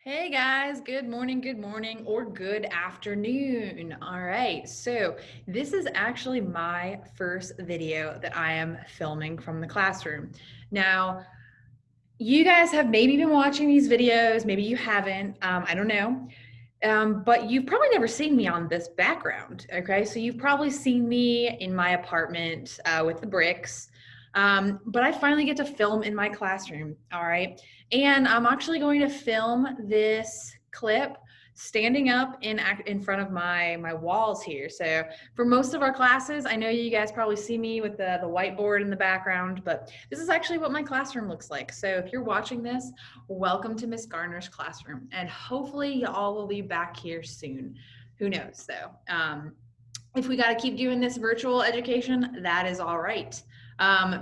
Hey guys, good morning, or good afternoon. All right, so this is actually my first video that I am filming from the classroom. Now, you guys have maybe been watching these videos, maybe you haven't, I don't know. But you've probably never seen me on this background, okay? So you've probably seen me in my apartment with the bricks, but I finally get to film in my classroom, all right? And I'm actually going to film this clip standing up in front of my walls here. So for most of our classes, I know you guys probably see me with the whiteboard in the background, but this is actually what my classroom looks like. So if you're watching this, welcome to Miss Garner's classroom, and hopefully y'all will be back here soon. Who knows though? If we got to keep doing this virtual education, that is all right.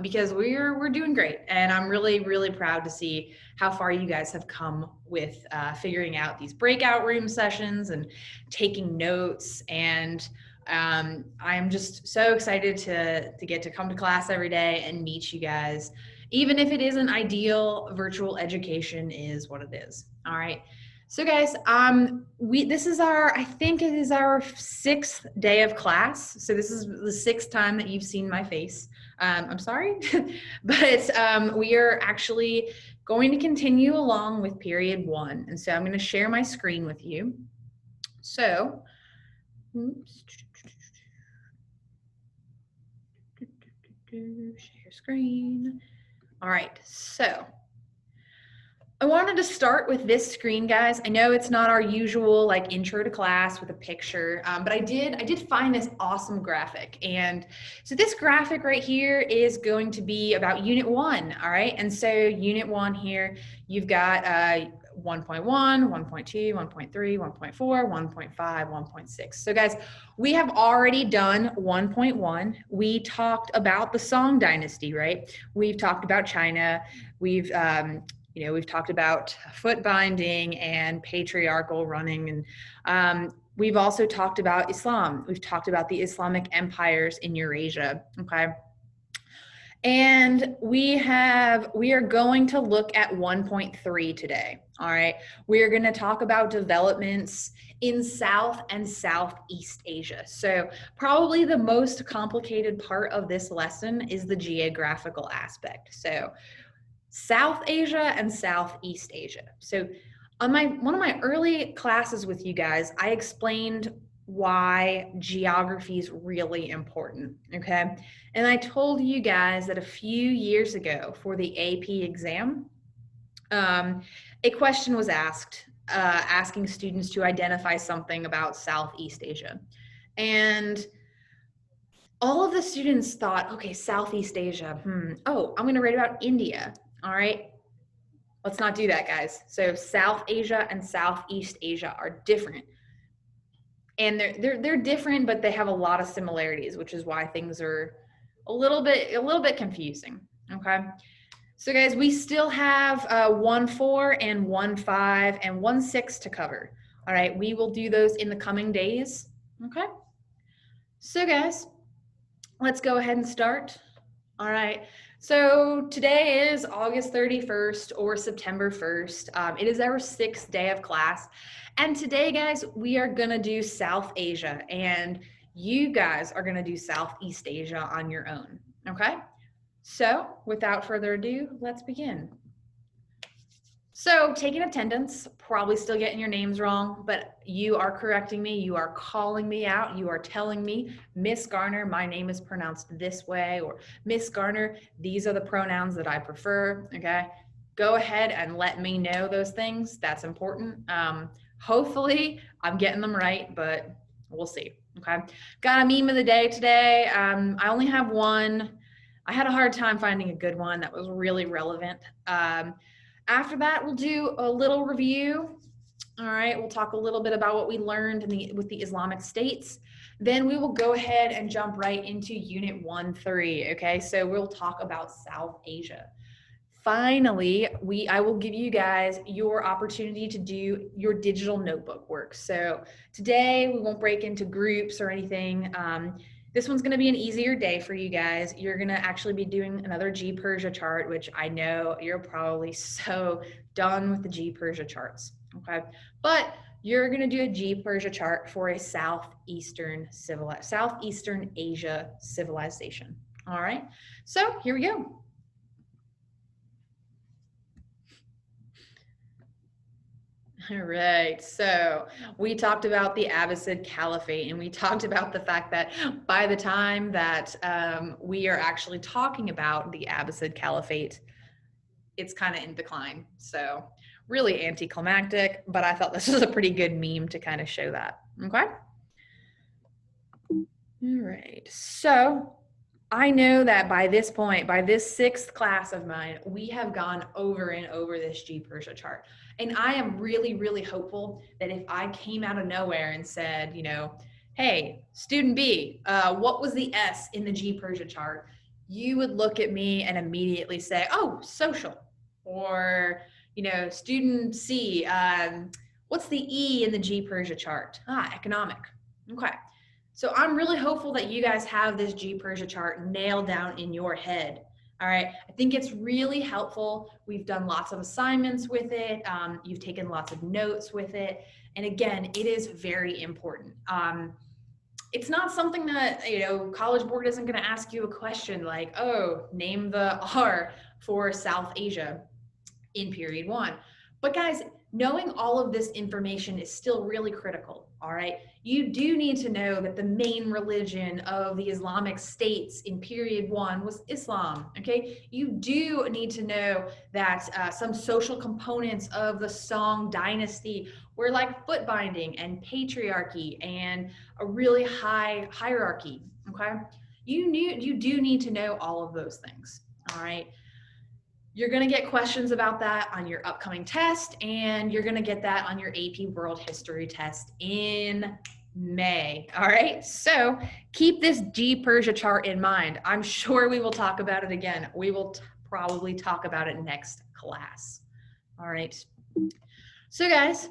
Because we're doing great, and I'm really proud to see how far you guys have come with figuring out these breakout room sessions and taking notes. And I'm just so excited to get to come to class every day and meet you guys. Even if it isn't ideal, virtual education is what it is. All right. So guys, this is I think it is our 6th day of class. So this is the 6th time that you've seen my face. I'm sorry, but we are actually going to continue along with period 1. And so I'm going to share my screen with you. So, oops. Share screen. All right, so I wanted to start with this screen, guys. I know it's not our usual like intro to class with a picture, but I did find this awesome graphic. And so this graphic right here is going to be about Unit 1, all right? And so Unit 1 here, you've got 1.1, 1.2, 1.3, 1.4, 1.5, 1.6. So guys, we have already done 1.1. We talked about the Song Dynasty, right? We've talked about China. We've we've talked about foot binding and patriarchal running, and we've also talked about Islam. We've talked about the Islamic empires in Eurasia, okay? And we are going to look at 1.3 today, all right? We are going to talk about developments in South and Southeast Asia. So probably the most complicated part of this lesson is the geographical aspect. So South Asia and Southeast Asia. So on one of my early classes with you guys, I explained why geography is really important, okay? And I told you guys that a few years ago for the AP exam, a question was asked, asking students to identify something about Southeast Asia. And all of the students thought, okay, Southeast Asia, oh, I'm gonna write about India. All right, let's not do that, guys. So South Asia and Southeast Asia are different. And they're different, but they have a lot of similarities, which is why things are a little bit confusing. Okay. So guys, we still have 1.4 and 1.5 and 1.6 to cover. All right, we will do those in the coming days. Okay. So guys, let's go ahead and start. All right. So today is August 31st or September 1st. It is our 6th day of class. And today, guys, we are going to do South Asia, and you guys are going to do Southeast Asia on your own. Okay. So without further ado, let's begin. So taking attendance, probably still getting your names wrong, but you are correcting me. You are calling me out. You are telling me, Miss Garner, my name is pronounced this way, or Miss Garner, these are the pronouns that I prefer, okay? Go ahead and let me know those things. That's important. Hopefully I'm getting them right, but we'll see, okay? Got a meme of the day today. I only have one. I had a hard time finding a good one that was really relevant. After that, we'll do a little review. All right, we'll talk a little bit about what we learned with the Islamic states. Then we will go ahead and jump right into Unit 1.3, okay? So we'll talk about South Asia. Finally, I will give you guys your opportunity to do your digital notebook work. So today, we won't break into groups or anything. This one's going to be an easier day for you guys. You're going to actually be doing another Persia chart, which I know you're probably so done with the Persia charts. okay? But you're gonna do a G Persia chart for a Southeastern Asia civilization, all right? So here we go. All right, so we talked about the Abbasid Caliphate, and we talked about the fact that by the time that we are actually talking about the Abbasid Caliphate, it's kind of in decline. So really anticlimactic, but I thought this was a pretty good meme to kind of show that, okay? All right, so I know that by this point, by this 6th class of mine, we have gone over and over this G Persia chart. And I am really, really hopeful that if I came out of nowhere and said, you know, hey, student B, what was the S in the G Persia chart? You would look at me and immediately say, oh, social. Or, you know, student C, what's the E in the G Persia chart? Ah, economic. Okay. So I'm really hopeful that you guys have this G Persia chart nailed down in your head. All right, I think it's really helpful. We've done lots of assignments with it. You've taken lots of notes with it. And again, it is very important. It's not something that, you know, College Board isn't gonna ask you a question like, oh, name the R for South Asia in period 1. But guys, knowing all of this information is still really critical, all right? You do need to know that the main religion of the Islamic states in period 1 was Islam, okay? You do need to know that some social components of the Song dynasty were like foot binding and patriarchy and a really high hierarchy, okay? You do need to know all of those things, all right? You're going to get questions about that on your upcoming test, and you're going to get that on your AP World History test in May. All right, so keep this G Persia chart in mind. I'm sure we will talk about it again. We will probably talk about it next class. All right. So guys,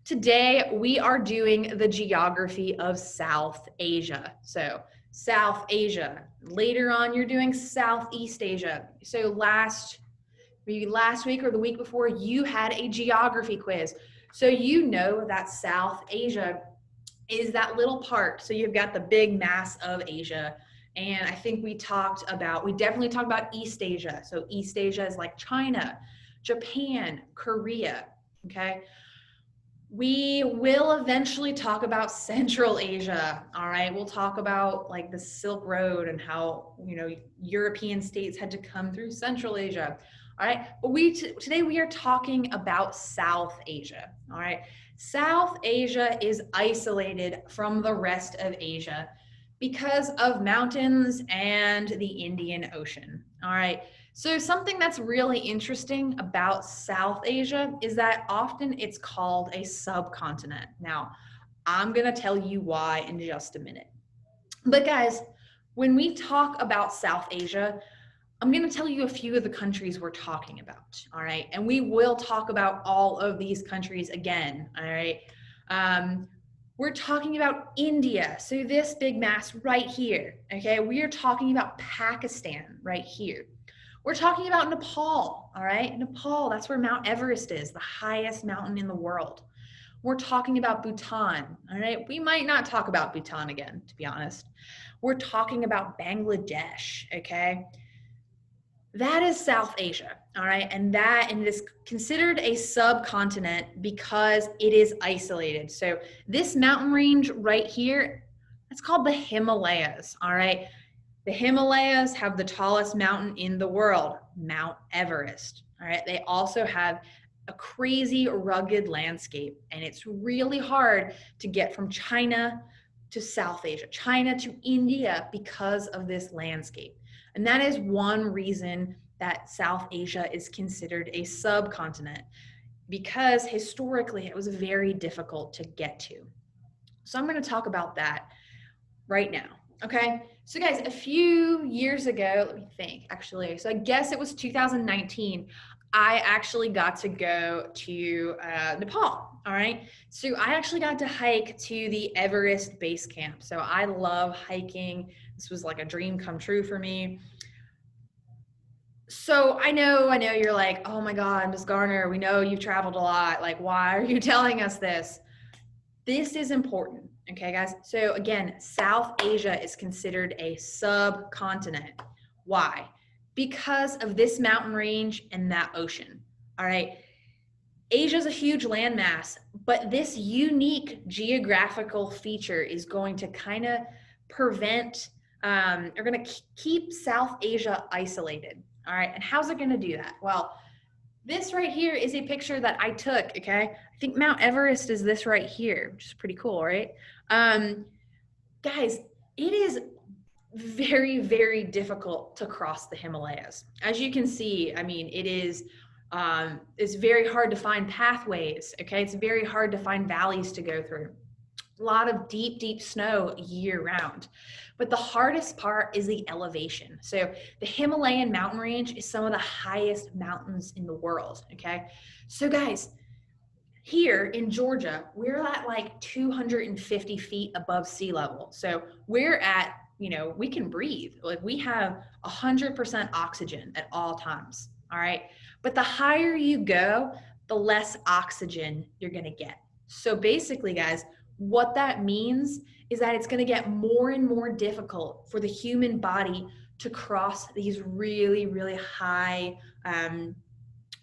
today we are doing the geography of South Asia. So South Asia. Later on, you're doing Southeast Asia. So maybe last week or the week before, you had a geography quiz. So you know that South Asia is that little part. So you've got the big mass of Asia. And I think we definitely talked about East Asia. So East Asia is like China, Japan, Korea, okay? We will eventually talk about Central Asia, all right? We'll talk about like the Silk Road and how, you know, European states had to come through Central Asia, all right? But today we are talking about South Asia, all right? South Asia is isolated from the rest of Asia because of mountains and the Indian Ocean, all right? So something that's really interesting about South Asia is that often it's called a subcontinent. Now, I'm gonna tell you why in just a minute. But guys, when we talk about South Asia, I'm gonna tell you a few of the countries we're talking about, all right? And we will talk about all of these countries again, all right? We're talking about India, so this big mass right here, okay? We are talking about Pakistan right here. We're talking about Nepal, all right? Nepal, that's where Mount Everest is, the highest mountain in the world. We're talking about Bhutan, all right? We might not talk about Bhutan again, to be honest. We're talking about Bangladesh, okay? That is South Asia, all right? And it is considered a subcontinent because it is isolated. So this mountain range right here, that's called the Himalayas, all right? The Himalayas have the tallest mountain in the world, Mount Everest. All right. They also have a crazy rugged landscape, and it's really hard to get from China to South Asia, China to India because of this landscape. And that is one reason that South Asia is considered a subcontinent, because historically it was very difficult to get to. So I'm going to talk about that right now. Okay, so guys, a few years ago, let me think actually, so I guess it was 2019, I actually got to go to Nepal, all right? So I actually got to hike to the Everest base camp. So I love hiking. This was like a dream come true for me. So I know you're like, oh my God, Ms. Garner, we know you've traveled a lot. Like, why are you telling us this? This is important, okay, guys? So again, South Asia is considered a subcontinent. Why? Because of this mountain range and that ocean, all right? Asia is a huge landmass, but this unique geographical feature is going to kind of prevent, or going to keep South Asia isolated, all right? And how's it going to do that? Well, this right here is a picture that I took, okay? I think Mount Everest is this right here, which is pretty cool, right? Guys, it is very, very difficult to cross the Himalayas. As you can see, I mean, it's very hard to find pathways, okay? It's very hard to find valleys to go through. A lot of deep, deep snow year round. But the hardest part is the elevation. So the Himalayan mountain range is some of the highest mountains in the world, okay? So guys, here in Georgia, we're at like 250 feet above sea level. So we're at, we can breathe. Like we have 100% oxygen at all times, all right? But the higher you go, the less oxygen you're gonna get. So basically, guys, what that means is that it's gonna get more and more difficult for the human body to cross these really, really high,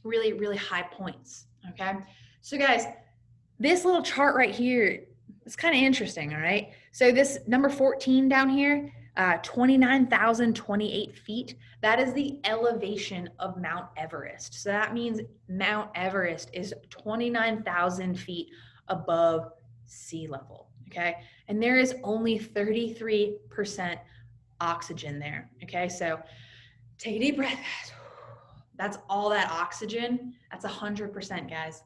really, really high points, okay? So guys, this little chart right here is kind of interesting, all right? So this number 14 down here, 29,028 feet, that is the elevation of Mount Everest. So that means Mount Everest is 29,000 feet above sea level, okay? And there is only 33% oxygen there, okay? So take a deep breath. That's all that oxygen. That's 100%, guys.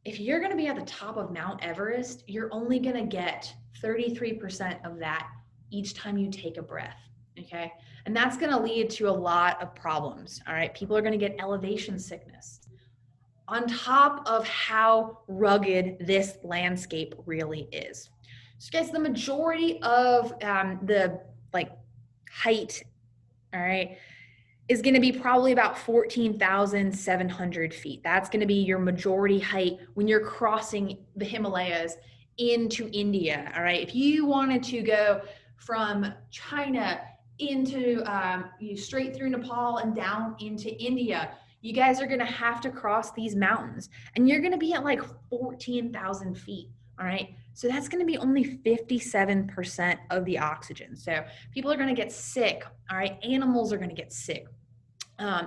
If you're going to be at the top of Mount Everest, you're only going to get 33% of that each time you take a breath, okay? And that's going to lead to a lot of problems, all right? People are going to get elevation sickness. On top of how rugged this landscape really is. So guys, the majority of the height, all right, is going to be probably about 14,700 feet. That's going to be your majority height when you're crossing the Himalayas into India. All right. If you wanted to go from China into straight through Nepal and down into India, you guys are going to have to cross these mountains and you're going to be at like 14,000 feet. All right. So that's going to be only 57% of the oxygen. So people are going to get sick. All right. Animals are going to get sick.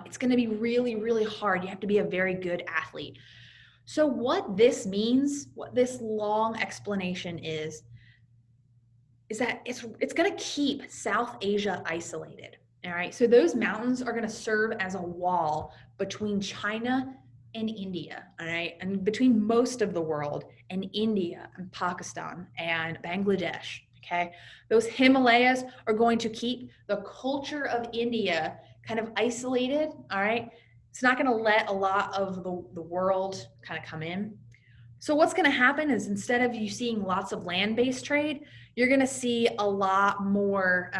It's going to be really, really hard. You have to be a very good athlete. So what this means, what this long explanation is that it's going to keep South Asia isolated. All right. So those mountains are going to serve as a wall between China and India, all right, and between most of the world and India and Pakistan and Bangladesh, okay? Those Himalayas are going to keep the culture of India kind of isolated, all right? It's not going to let a lot of the world kind of come in. So what's going to happen is instead of you seeing lots of land-based trade, you're going to see a lot more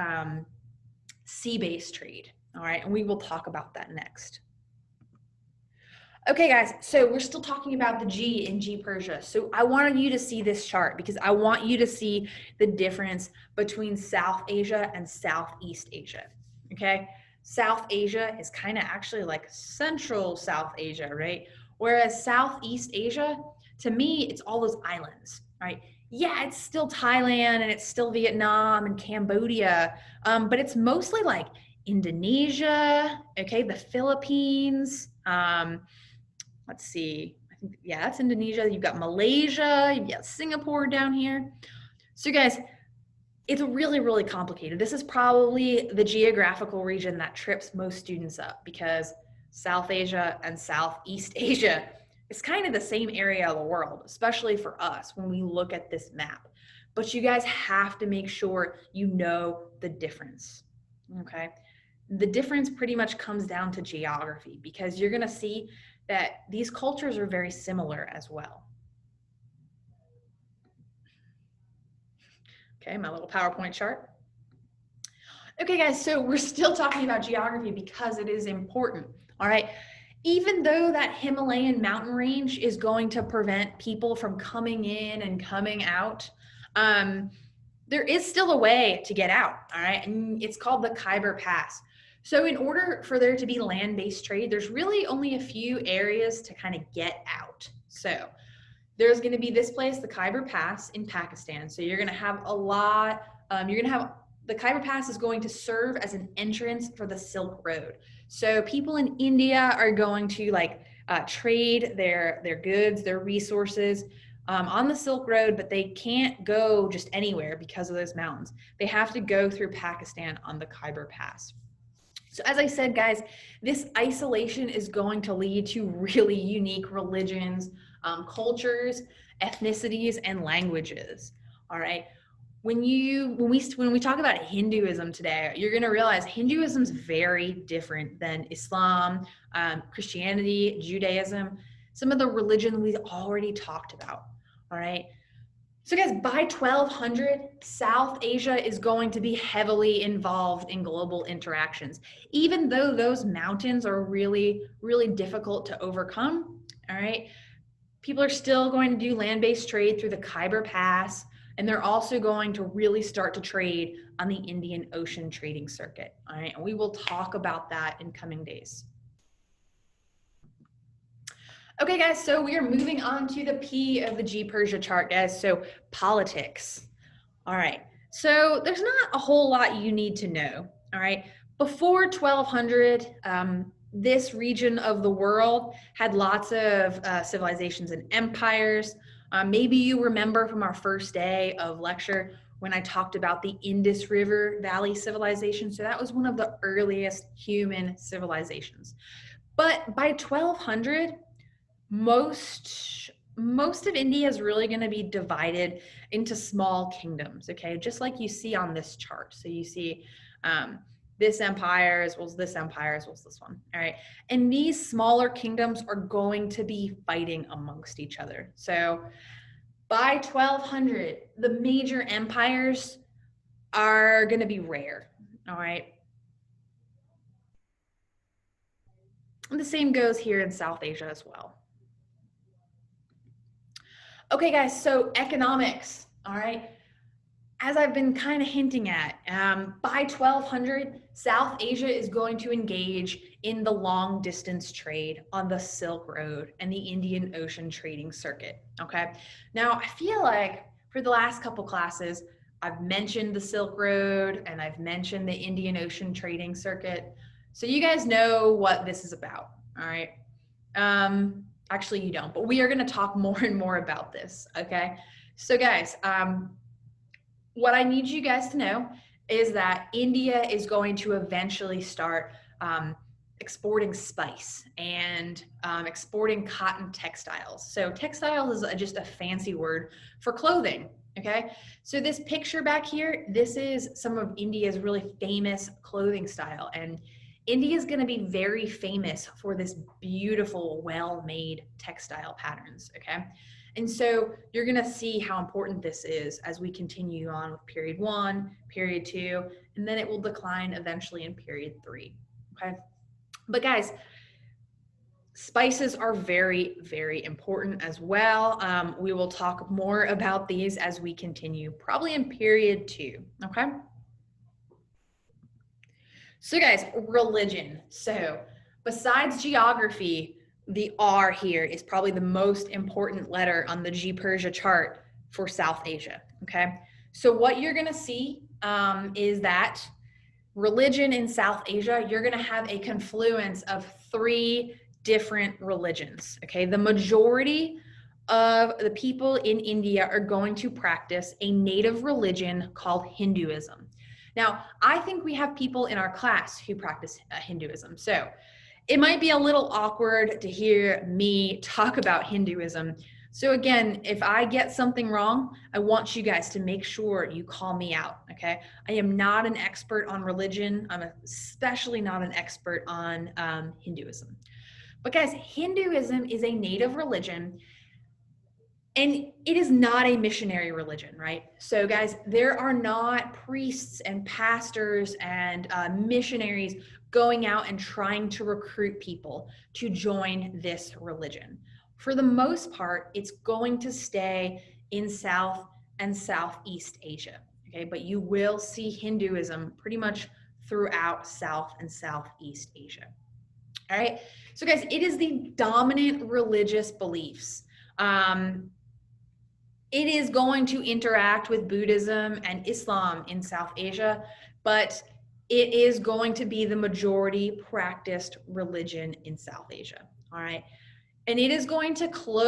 sea-based trade, all right? And we will talk about that next. Okay, guys, so we're still talking about the G in G Persia. So I wanted you to see this chart because I want you to see the difference between South Asia and Southeast Asia, okay? South Asia is kind of actually like Central South Asia, right? Whereas Southeast Asia, to me, it's all those islands, right? Yeah, it's still Thailand and it's still Vietnam and Cambodia, but it's mostly like Indonesia, okay, the Philippines, let's see, I think, yeah, that's Indonesia. You've got Malaysia, you've got Singapore down here. So guys, it's really, really complicated. This is probably the geographical region that trips most students up because South Asia and Southeast Asia is kind of the same area of the world, especially for us when we look at this map. But you guys have to make sure you know the difference, okay? The difference pretty much comes down to geography because you're gonna see that these cultures are very similar as well. Okay, my little PowerPoint chart. Okay, guys, so we're still talking about geography because it is important. All right. Even though that Himalayan mountain range is going to prevent people from coming in and coming out, um, there is still a way to get out. All right. And it's called the Khyber Pass. So, in order for there to be land based trade, there's really only a few areas to kind of get out. So, there's going to be this place, the Khyber Pass in Pakistan. So you're going to have a lot, you're going to have the Khyber Pass is going to serve as an entrance for the Silk Road. So people in India are going to like trade their goods, their resources on the Silk Road, but they can't go just anywhere because of those mountains. They have to go through Pakistan on the Khyber Pass. So as I said, guys, this isolation is going to lead to really unique religions, cultures, ethnicities, and languages. All right. When we talk about Hinduism today, you're going to realize Hinduism is very different than Islam, Christianity, Judaism, some of the religion we already talked about. All right. So, guys, by 1200, South Asia is going to be heavily involved in global interactions. Even though those mountains are really, really difficult to overcome, all right, people are still going to do land based trade through the Khyber Pass, and they're also going to really start to trade on the Indian Ocean trading circuit. All right, and we will talk about that in coming days. Okay, guys, so we are moving on to the P of the G-Persia chart, guys. So politics. All right, so there's not a whole lot you need to know. All right, before 1200, this region of the world had lots of civilizations and empires. Maybe you remember from our first day of lecture when I talked about the Indus River Valley civilization. So that was one of the earliest human civilizations. But by 1200, most of India is really going to be divided into small kingdoms, okay, just like you see on this chart. So you see this empire as well as this empire as well as this one. All right, and these smaller kingdoms are going to be fighting amongst each other. So by 1200, the major empires are going to be rare. All right, and the same goes here in South Asia as well. Okay, guys, so economics, all right? As I've been kind of hinting at, by 1200, South Asia is going to engage in the long distance trade on the Silk Road and the Indian Ocean trading circuit, okay? Now, I feel like for the last couple classes, I've mentioned the Silk Road and I've mentioned the Indian Ocean trading circuit. So you guys know what this is about, all right? Actually, you don't, but we are going to talk more and more about this, okay? So guys, what I need you guys to know is that India is going to eventually start exporting spice and exporting cotton textiles. So textiles is just a fancy word for clothing, okay? So this picture back here, this is some of India's really famous clothing style, and India is going to be very famous for this beautiful, well-made textile patterns, okay? And so you're going to see how important this is as we continue on with period 1, period 2, and then it will decline eventually in period 3, okay? But guys, spices are very, very important as well. We will talk more about these as we continue, probably in period 2, okay? So guys, religion. So besides geography, the R here is probably the most important letter on the G-Persia chart for South Asia, okay? So what you're gonna see is that religion in South Asia, you're gonna have a confluence of 3 different religions, okay? The majority of the people in India are going to practice a native religion called Hinduism. Now, I think we have people in our class who practice Hinduism. So it might be a little awkward to hear me talk about Hinduism. So again, if I get something wrong, I want you guys to make sure you call me out, okay? I am not an expert on religion. I'm especially not an expert on Hinduism. But guys, Hinduism is a native religion And it is not a missionary religion, right? So, guys, there are not priests and pastors and missionaries going out and trying to recruit people to join this religion. For the most part, it's going to stay in South and Southeast Asia, okay? But you will see Hinduism pretty much throughout South and Southeast Asia. All right. So, guys, it is the dominant religious beliefs. It is going to interact with Buddhism and Islam in South Asia, but it is going to be the majority practiced religion in South Asia. All right. And it is going to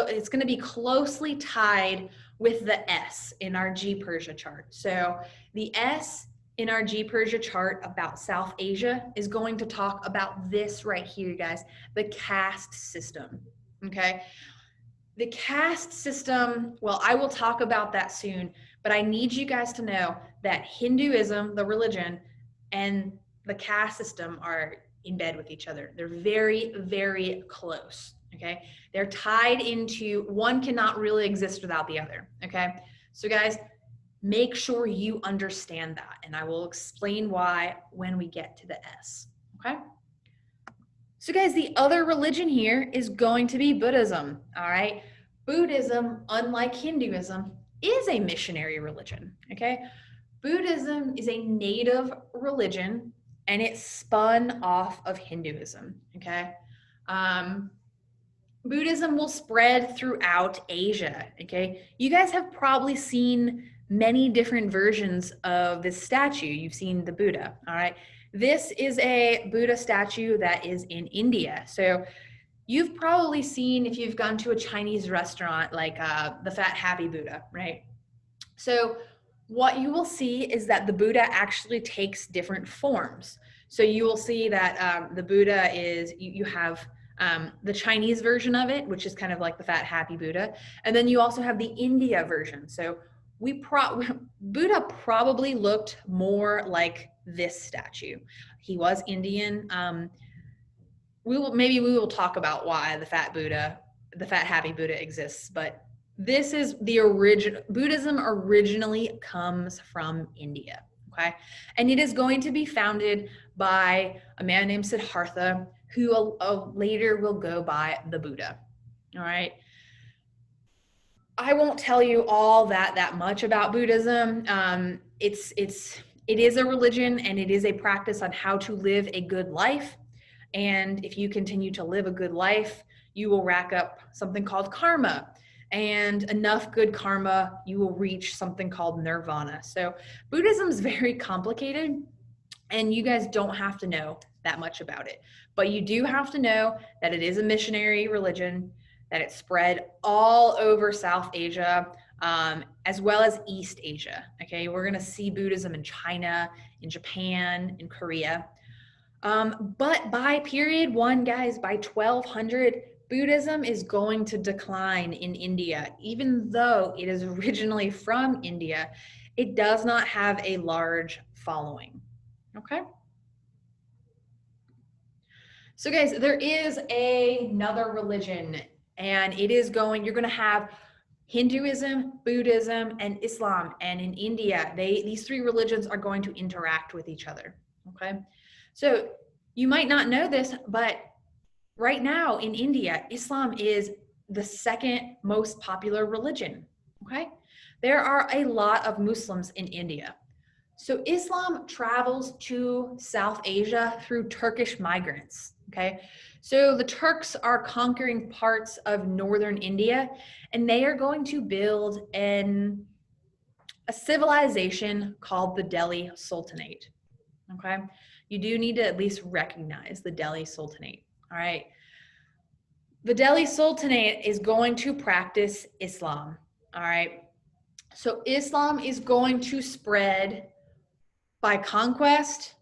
it's going to be closely tied with the S in our G Persia chart. So the S in our G Persia chart about South Asia is going to talk about this right here, guys, the caste system. Okay. The caste system, well, I will talk about that soon, but I need you guys to know that Hinduism, the religion, and the caste system are in bed with each other. They're very, very close, okay? They're tied into, one cannot really exist without the other, okay? So guys, make sure you understand that, and I will explain why when we get to the S, okay? So guys, the other religion here is going to be Buddhism, all right? Buddhism, unlike Hinduism, is a missionary religion, okay? Buddhism is a native religion and it spun off of Hinduism, okay? Buddhism will spread throughout Asia, okay? You guys have probably seen many different versions of this statue. You've seen the Buddha, all right? This is a Buddha statue that is in India. So you've probably seen, if you've gone to a Chinese restaurant, like the Fat Happy Buddha, right? So what you will see is that the Buddha actually takes different forms. So you will see that the Buddha is, you have the Chinese version of it, which is kind of like the Fat Happy Buddha. And then you also have the India version. So Buddha probably looked more like this statue. He was Indian. We will talk about why the Fat Happy Buddha exists, but this is the original. Buddhism originally comes from India, okay? And it is going to be founded by a man named Siddhartha, who later will go by the Buddha, all right? I won't tell you all that much about Buddhism. It is a religion and it is a practice on how to live a good life. And if you continue to live a good life, you will rack up something called karma. And enough good karma, you will reach something called nirvana. So Buddhism is very complicated and you guys don't have to know that much about it. But you do have to know that it is a missionary religion, that it spread all over South Asia, as well as East Asia. Okay, we're gonna see Buddhism in China, in Japan, in Korea. But by period one, guys, by 1200, Buddhism is going to decline in India. Even though it is originally from India, it does not have a large following, okay? So guys, there is another religion and you're gonna have Hinduism, Buddhism, and Islam. And in India, these three religions are going to interact with each other, okay? So you might not know this, but right now in India, Islam is the second most popular religion, okay? There are a lot of Muslims in India. So Islam travels to South Asia through Turkish migrants, okay? So the Turks are conquering parts of northern India and they are going to build a civilization called the Delhi Sultanate, okay? You do need to at least recognize the Delhi Sultanate, all right? The Delhi Sultanate is going to practice Islam, all right? So Islam is going to spread by conquest.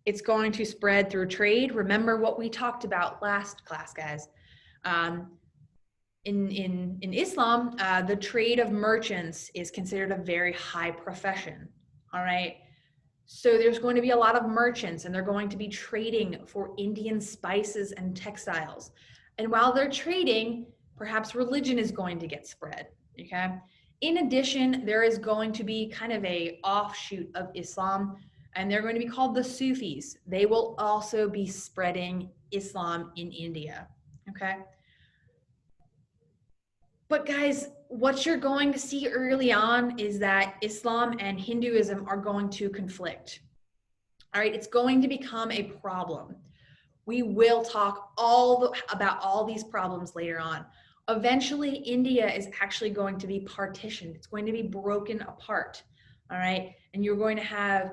It's going to spread through trade. Remember what we talked about last class, guys. In Islam, the trade of merchants is considered a very high profession, all right? So there's going to be a lot of merchants and they're going to be trading for Indian spices and textiles. And while they're trading, perhaps religion is going to get spread, okay? In addition, there is going to be kind of a offshoot of Islam, and they're going to be called the Sufis. They will also be spreading Islam in India, okay? But guys, what you're going to see early on is that Islam and Hinduism are going to conflict. All right, it's going to become a problem. We will talk about all these problems later on. Eventually, India is actually going to be partitioned. It's going to be broken apart. All right, and you're going to have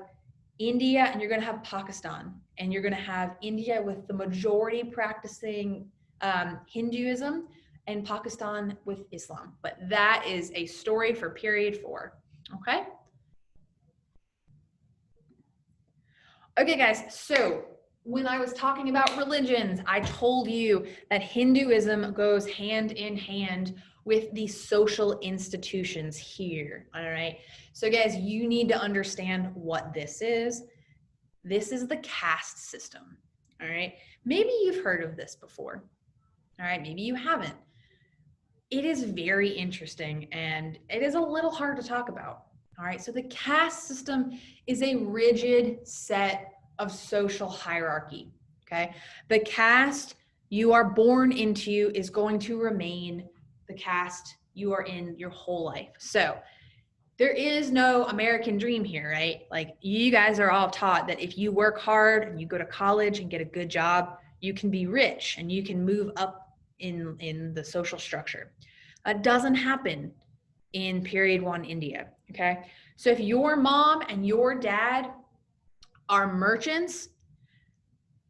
India and you're going to have Pakistan, and you're going to have India with the majority practicing Hinduism and Pakistan with Islam. But that is a story for period 4. Okay. Okay, guys, so when I was talking about religions, I told you that Hinduism goes hand in hand with the social institutions here, all right? So guys, you need to understand what this is. This is the caste system, all right? Maybe you've heard of this before, all right? Maybe you haven't. It is very interesting and it is a little hard to talk about, all right? So the caste system is a rigid set of social hierarchy, okay? The caste you are born into is going to remain the caste you are in your whole life. So there is no American dream here, right? Like you guys are all taught that if you work hard and you go to college and get a good job, you can be rich and you can move up in the social structure. That doesn't happen in period 1 India, okay? So if your mom and your dad are merchants,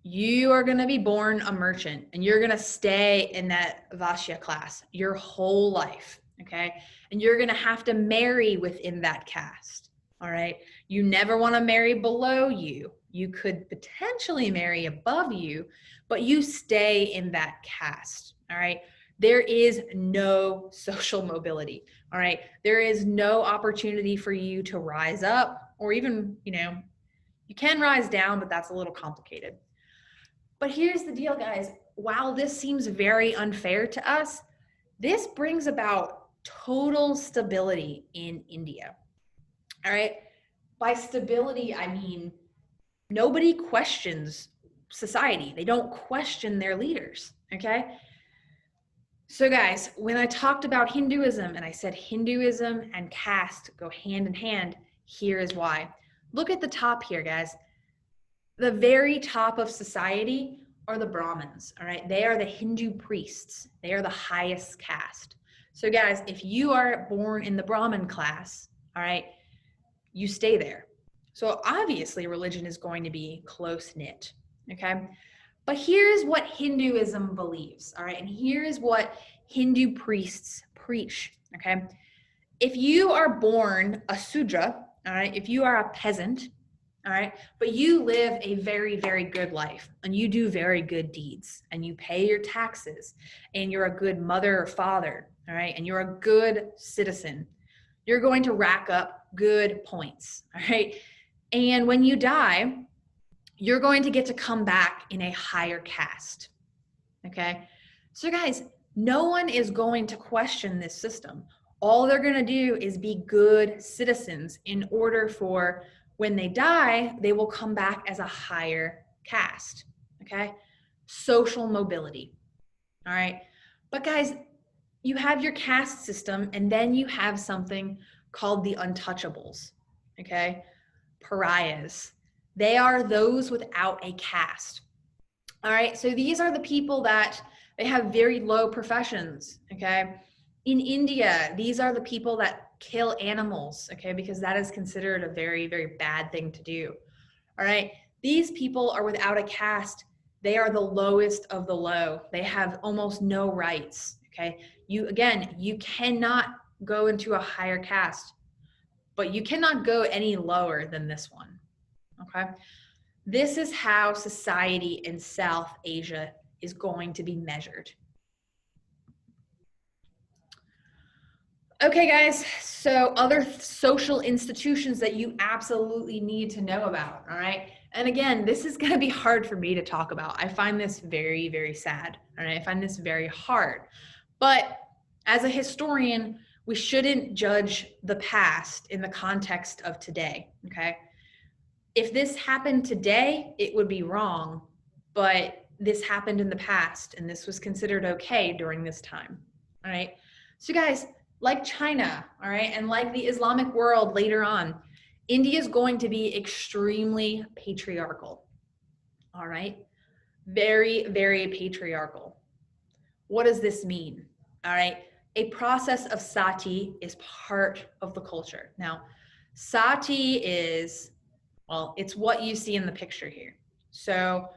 you are going to be born a merchant and you're going to stay in that Vashya class your whole life, okay? And you're going to have to marry within that caste, all right? You never want to marry below you. You could potentially marry above you, but you stay in that caste, all right? There is no social mobility, all right? There is no opportunity for you to rise up or even, you can rise down, but that's a little complicated. But here's the deal, guys. While this seems very unfair to us, this brings about total stability in India. All right. By stability, I mean nobody questions society. They don't question their leaders. Okay. So, guys, when I talked about Hinduism and I said Hinduism and caste go hand in hand, here is why. Look at the top here, guys. The very top of society are the Brahmins, all right? They are the Hindu priests. They are the highest caste. So guys, if you are born in the Brahmin class, all right, you stay there. So obviously religion is going to be close-knit, okay? But here's what Hinduism believes, all right? And here's what Hindu priests preach, okay? If you are born a Sudra, all right, if you are a peasant, all right, but you live a very, very good life and you do very good deeds and you pay your taxes and you're a good mother or father, all right, and you're a good citizen, you're going to rack up good points, all right? And when you die, you're going to get to come back in a higher caste, okay? So guys, no one is going to question this system. All they're going to do is be good citizens in order for when they die, they will come back as a higher caste, okay? Social mobility, all right? But guys, you have your caste system and then you have something called the untouchables, okay? Pariahs. They are those without a caste, all right? So these are the people that they have very low professions, okay? In India, these are the people that kill animals, okay, because that is considered a very, very bad thing to do. All right. These people are without a caste. They are the lowest of the low. They have almost no rights. Okay. You cannot go into a higher caste, but you cannot go any lower than this one. Okay. This is how society in South Asia is going to be measured. Okay, guys, so other social institutions that you absolutely need to know about, all right? And again, this is going to be hard for me to talk about. I find this very, very sad, all right? I find this very hard. But as a historian, We shouldn't judge the past in the context of today, okay? If this happened today, it would be wrong, but this happened in the past and this was considered okay during this time, all right? So guys, like China, all right, and like the Islamic world later on, India is going to be extremely patriarchal, all right? Very, very patriarchal. What does this mean? All right. A process of sati is part of the culture. Now, sati is, well, it's what you see in the picture here. So,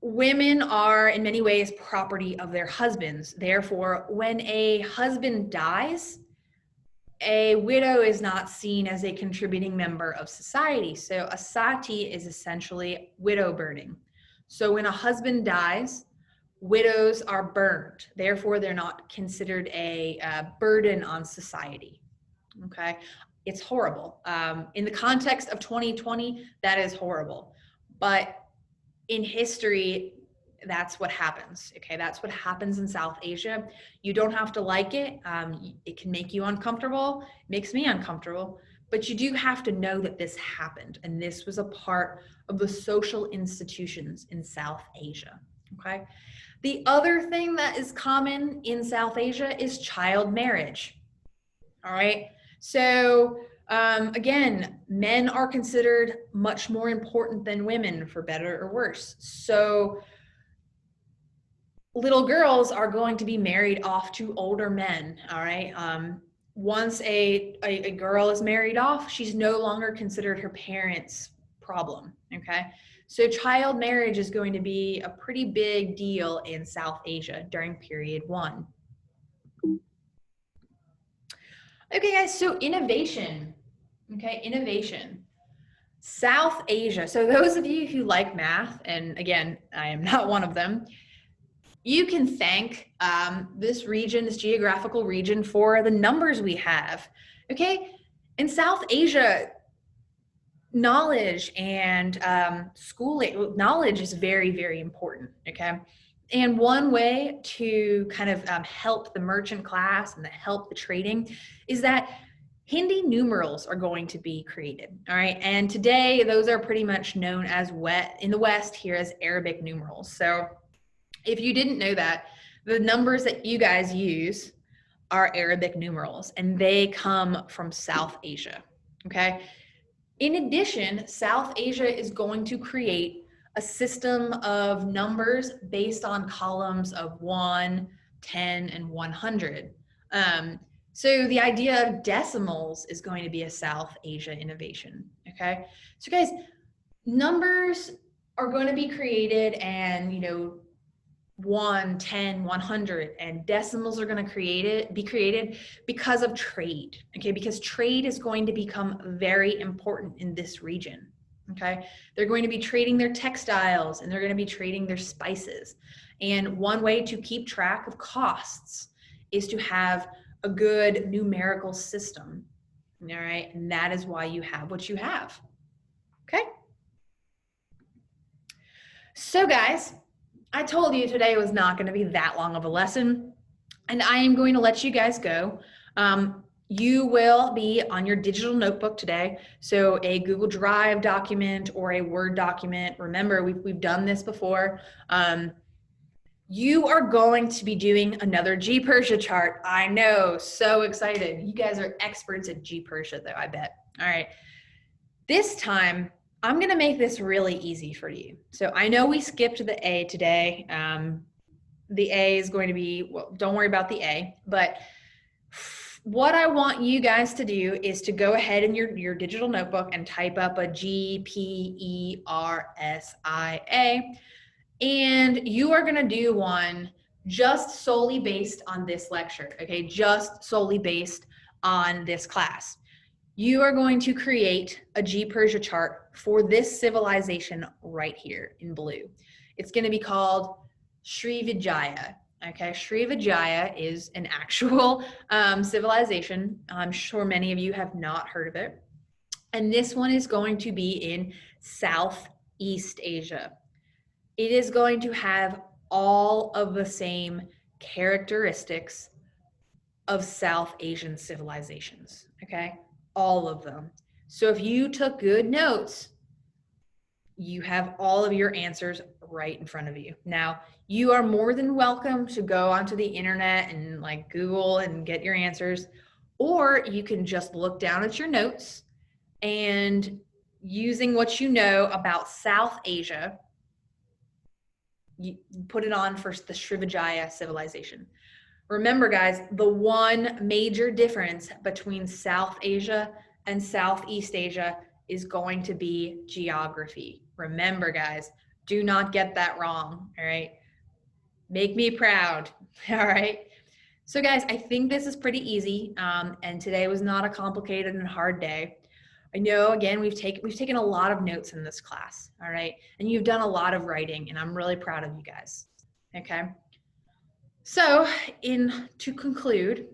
women are in many ways property of their husbands. Therefore, when a husband dies, a widow is not seen as a contributing member of society. So, a sati is essentially widow burning. So, when a husband dies, widows are burned. Therefore, they're not considered a burden on society. Okay. It's horrible. In the context of 2020, that is horrible. But in history, that's what happens. Okay. That's what happens in South Asia. You don't have to like it. It can make you uncomfortable. It makes me uncomfortable. But you do have to know that this happened. And this was a part of the social institutions in South Asia. Okay. The other thing that is common in South Asia is child marriage. All right. So, again, men are considered much more important than women, for better or worse. So, little girls are going to be married off to older men. All right. Once a girl is married off, she's no longer considered her parents' problem. Okay. So child marriage is going to be a pretty big deal in South Asia during period 1. Okay, guys, so innovation. Okay, innovation. South Asia. So those of you who like math, and again, I am not one of them, you can thank this region, this geographical region, for the numbers we have. Okay, in South Asia, knowledge and schooling, knowledge is very, very important. Okay, and one way to kind of help the merchant class and help the trading is that Hindi numerals are going to be created. All right, and today those are pretty much known as in the West here as Arabic numerals. So if you didn't know that, the numbers that you guys use are Arabic numerals, and they come from South Asia. Okay. In addition, South Asia is going to create a system of numbers based on columns of 1, 10, and 100. So the idea of decimals is going to be a South Asia innovation. Okay. So guys, numbers are going to be created, and 1, 10, 100, and decimals are going to be created because of trade. Okay, because trade is going to become very important in this region. Okay, they're going to be trading their textiles, and they're going to be trading their spices. And one way to keep track of costs is to have a good numerical system. All right, and that is why you have what you have. Okay, so guys, I told you today was not going to be that long of a lesson, and I am going to let you guys go. You will be on your digital notebook today, so a Google Drive document or a Word document. Remember, we've done this before. You are going to be doing another Persia chart. I know, so excited. You guys are experts at Persia, though, I bet. All right. This time, I'm going to make this really easy for you. So I know we skipped the A today. The A is going to be, well, don't worry about the A, but what I want you guys to do is to go ahead in your digital notebook and type up a GPERSIA. And you are going to do one just solely based on this lecture, okay? Just solely based on this class. You are going to create a Persia chart for this civilization right here in blue. It's going to be called Srivijaya. Okay, Srivijaya is an actual civilization. I'm sure many of you have not heard of it. And this one is going to be in Southeast Asia. It is going to have all of the same characteristics of South Asian civilizations, okay? All of them. So if you took good notes, you have all of your answers right in front of you. Now, you are more than welcome to go onto the internet and like Google and get your answers, or you can just look down at your notes and using what you know about South Asia, you put it on for the Srivijaya civilization. Remember, guys, the one major difference between South Asia and Southeast Asia is going to be geography. Remember, guys, do not get that wrong, all right? Make me proud, all right? So, guys, I think this is pretty easy, and today was not a complicated and hard day. I know, again, we've taken a lot of notes in this class, all right? And you've done a lot of writing, and I'm really proud of you guys, okay? So, to conclude,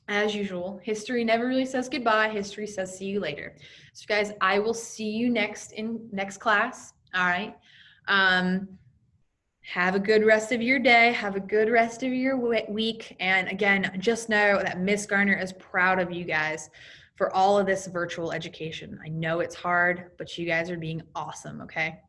as usual, history never really says goodbye. History says see you later. So, guys, I will see you in next class. All right. Have a good rest of your day. Have a good rest of your week. And again, just know that Miss Garner is proud of you guys for all of this virtual education. I know it's hard, but you guys are being awesome. Okay.